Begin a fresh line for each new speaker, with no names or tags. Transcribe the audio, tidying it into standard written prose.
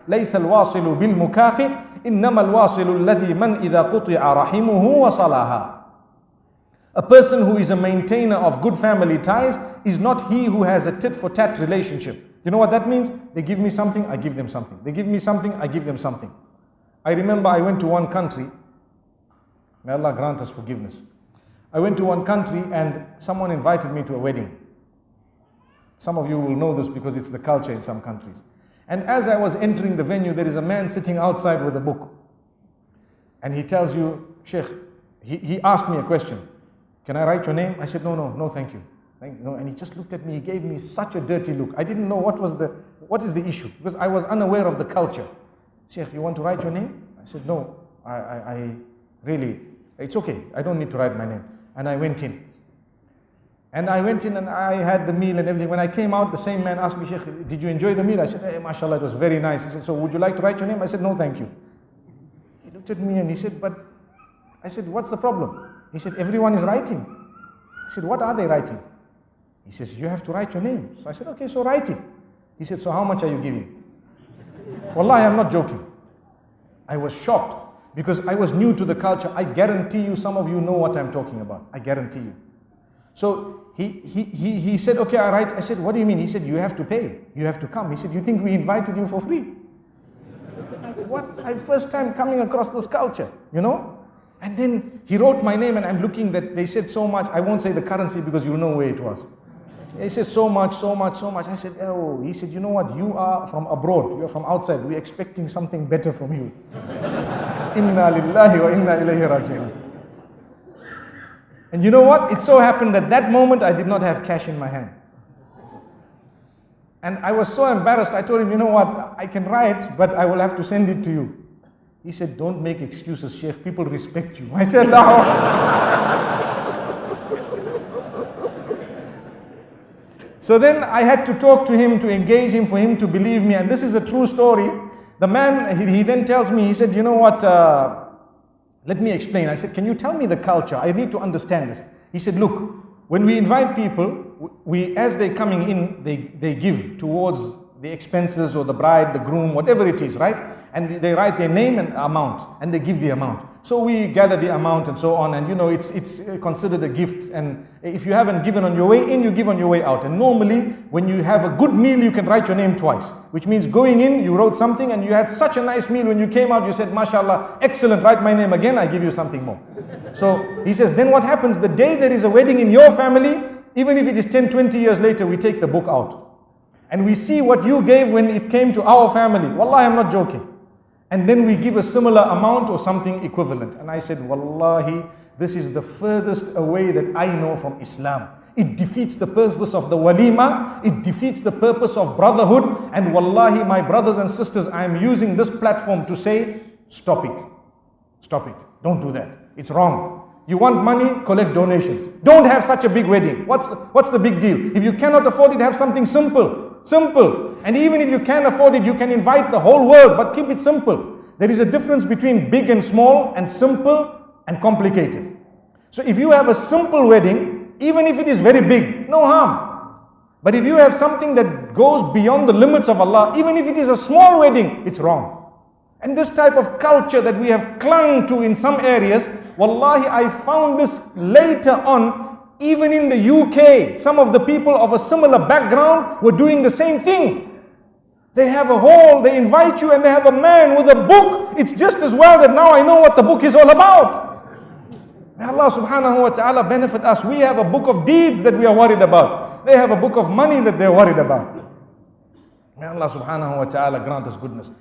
ليس الواصل بالمكافئ إنما الواصل الذي من إذا قطع رحمه وصلها. A person who is a maintainer of good family ties is not he who has a tit-for-tat relationship. You know what that means? They give me something, I give them something. They give me something, I give them something. I remember I went to one country. May Allah grant us forgiveness. I went to one country and someone invited me to a wedding. Some of you will know this because it's the culture in some countries. And as I was entering the venue, there is a man sitting outside with a book. And he tells you, Sheikh, he asked me a question. Can I write your name? I said, no, thank you. No. And he just looked at me, he gave me such a dirty look. I didn't know what is the issue, because I was unaware of the culture. Sheikh, you want to write your name? I said, no, I really, it's okay, I don't need to write my name. And I went in. And I went in and I had the meal and everything. When I came out, the same man asked me, Sheikh, did you enjoy the meal? I said, hey, mashallah, it was very nice. He said, so would you like to write your name? I said, no, thank you. He looked at me and he said, but, I said, what's the problem? He said, everyone is writing. I said, what are they writing? He says, you have to write your name. So I said, okay, so write it. He said, so how much are you giving? Wallahi, I'm not joking. I was shocked because I was new to the culture. I guarantee you, some of you know what I'm talking about. I guarantee you. So he said, okay, all right. I said, what do you mean? He said, you have to pay. You have to come. He said, you think we invited you for free? Like, what? I'm first time coming across this culture, you know? And then he wrote my name and I'm looking that they said so much. I won't say the currency because you know where it was. He said so much. I said, oh, he said, you know what? You are from abroad. You are from outside. We're expecting something better from you. Inna lillahi wa inna ilayhi raji'un. And you know what? It so happened that that moment I did not have cash in my hand. And I was so embarrassed. I told him, you know what? I can write, but I will have to send it to you. He said, don't make excuses, Sheikh. People respect you. I said, no. So then I had to talk to him, to engage him, for him to believe me. And this is a true story. The man, he then tells me, he said, you know what, let me explain. I said, can you tell me the culture? I need to understand this. He said, look, when we invite people, as they're coming in, they give towards the expenses or the bride, the groom, whatever it is, right? And they write their name and amount, and they give the amount. So we gather the amount and so on, and you know, it's considered a gift. And if you haven't given on your way in, you give on your way out. And normally, when you have a good meal, you can write your name twice, which means going in, you wrote something, and you had such a nice meal. When you came out, you said, mashallah, excellent, write my name again, I give you something more. So he says, then what happens? The day there is a wedding in your family, even if it is 10, 20 years later, we take the book out. And we see what you gave when it came to our family. Wallahi, I'm not joking. And then we give a similar amount or something equivalent. And I said, Wallahi, this is the furthest away that I know from Islam. It defeats the purpose of the walima. It defeats the purpose of brotherhood. And Wallahi, my brothers and sisters, I am using this platform to say, stop it. Stop it. Don't do that. It's wrong. You want money, collect donations. Don't have such a big wedding. What's the big deal? If you cannot afford it, have something simple. Simple. And even if you can afford it, you can invite the whole world, but keep it simple. There is a difference between big and small, and simple and complicated. So if you have a simple wedding, even if it is very big, no harm. But if you have something that goes beyond the limits of Allah, even if it is a small wedding, it's wrong. And this type of culture that we have clung to in some areas, wallahi, I found this later on. Even in the UK, some of the people of a similar background were doing the same thing. They have a hall, they invite you, and they have a man with a book. It's just as well that now I know what the book is all about. May Allah subhanahu wa ta'ala benefit us. We have a book of deeds that we are worried about. They have a book of money that they're worried about. May Allah subhanahu wa ta'ala grant us goodness.